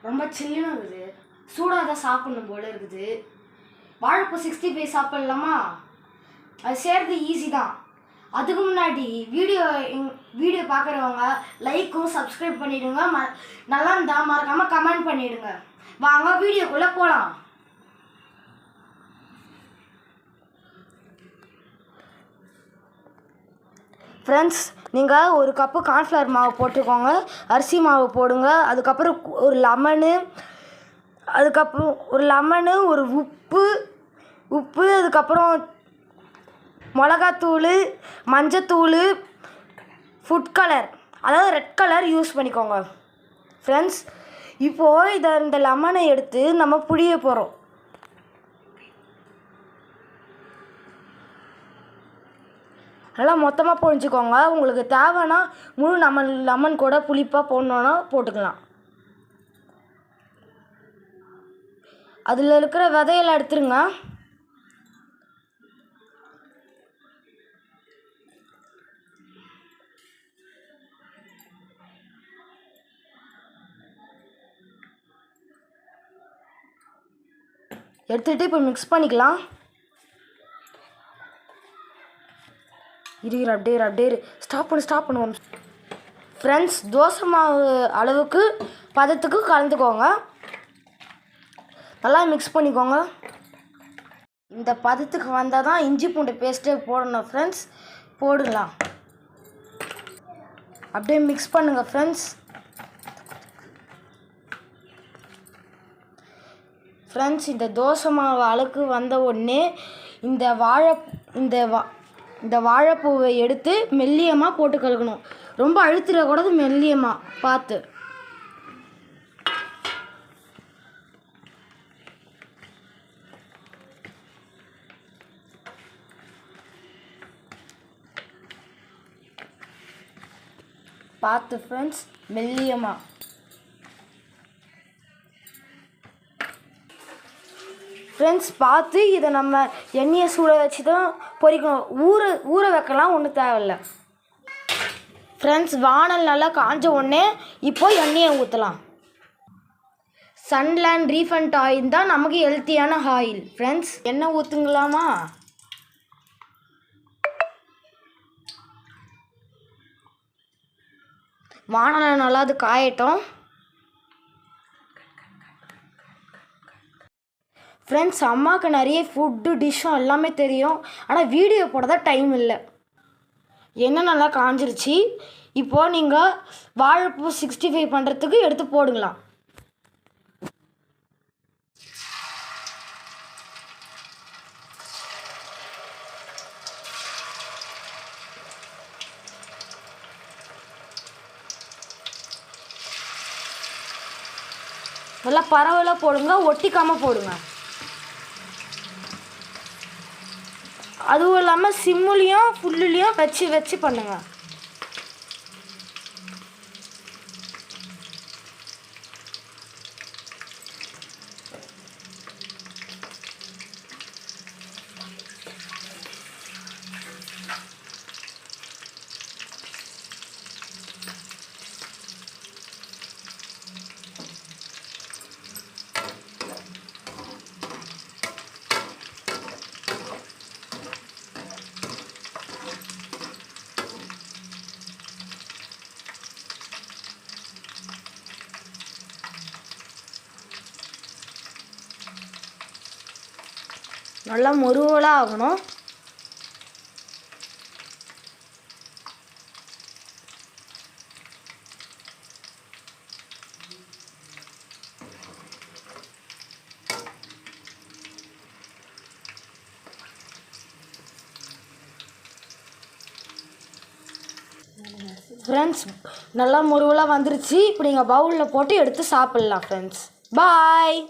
ரொம்ப சில்லுன்னு இருக்குது. சூடாக தான் சாப்பிட்ணும் போல இருக்குது. வாழைப்பூ 65 சாப்பிட்லாமா? அது செய்கிறது ஈஸி தான். அதுக்கு முன்னாடி வீடியோ பார்க்குறவங்க லைக்கும் சப்ஸ்கிரைப் பண்ணிவிடுங்க. நல்லா இருந்தால் மறக்காமல் கமெண்ட் பண்ணிவிடுங்க. வாங்க வீடியோக்குள்ளே போகலாம். ஃப்ரெண்ட்ஸ், நீங்கள் ஒரு கப்பு கார்ன்ஃப்ளவர் மாவு போட்டுக்கோங்க. அரிசி மாவு போடுங்க. அதுக்கப்புறம் ஒரு லெமனு, ஒரு உப்பு, அதுக்கப்புறம் மிளகாத்தூள், மஞ்சத்தூள், ஃபுட் கலர், அதாவது ரெட் கலர் யூஸ் பண்ணிக்கோங்க. ஃப்ரெண்ட்ஸ், இப்போது இந்த லெமனை எடுத்து நம்ம புழிய போகிறோம். நல்லா மொத்தமாக புழிஞ்சிக்கோங்க. உங்களுக்கு தேவைன்னா முழு லெமன் கூட புளிப்பாக போடணுன்னா போட்டுக்கலாம். அதில் இருக்கிற விதையெல்லாம் எடுத்துருங்க. எடுத்துகிட்டு இப்போ மிக்ஸ் பண்ணிக்கலாம். அப்படியே ஸ்டாப் பண்ணுவோம். ஃப்ரெண்ட்ஸ், தோசை மாவு அளவுக்கு பதத்துக்கு கலந்துக்கோங்க. நல்லா மிக்ஸ் பண்ணிக்கோங்க. இந்த பதத்துக்கு வந்தால் தான் இஞ்சி பூண்டு பேஸ்ட்டே போடணும். ஃப்ரெண்ட்ஸ், போடலாம். அப்படியே மிக்ஸ் பண்ணுங்கள். ஃப்ரெண்ட்ஸ், இந்த தோசை மாவு அளவுக்கு வந்த உடனே இந்த வாழைப்பூவை எடுத்து மெல்லியமாக போட்டு கலக்கணும். ரொம்ப அழுத்திடக்கூடாது, மெல்லியமாக பார்த்து. ஃப்ரெண்ட்ஸ், மெல்லியமாக. ஃப்ரெண்ட்ஸ், பார்த்து இதை நம்ம எண்ணெயை சூட வச்சு தான் பொரிக்கணும். ஊற வைக்கலாம் ஒன்றும் தேவையில்லை. ஃப்ரெண்ட்ஸ், வானல் நல்லா காஞ்ச உடனே இப்போ எண்ணெயை ஊற்றலாம். சன்லேண்ட் ரீஃபண்ட் ஆயில் தான் நமக்கு ஹெல்த்தியான ஆயில். ஃப்ரெண்ட்ஸ், எண்ணெய் ஊற்றுங்களாமா? வானலை நல்லா அது காயட்டும். ஃப்ரெண்ட்ஸ், அம்மாவுக்கு நிறைய ஃபுட்டு டிஷ்ஷும் எல்லாமே தெரியும். ஆனால் வீடியோ போட தான் டைம் இல்லை. எண்ணெய் நல்லா காஞ்சிருச்சு. இப்போது நீங்கள் வாழைப்பூ 65 பண்ணுறதுக்கு எடுத்து போடுங்களாம். நல்லா பரவலாக போடுங்க, ஒட்டிக்காமல் போடுங்க. அதுவும் இல்லாமல் சிம்முலேயும் ஃபுல்லுலேயும் வச்சு பண்ணுங்க. நல்லா முருவலாக ஆகணும். ஃப்ரெண்ட்ஸ், நல்லா முருவலாக வந்துருச்சு. இப்போ நீங்கள் பவுலில் போட்டு எடுத்து சாப்பிட்லாம். ஃப்ரெண்ட்ஸ், பாய்.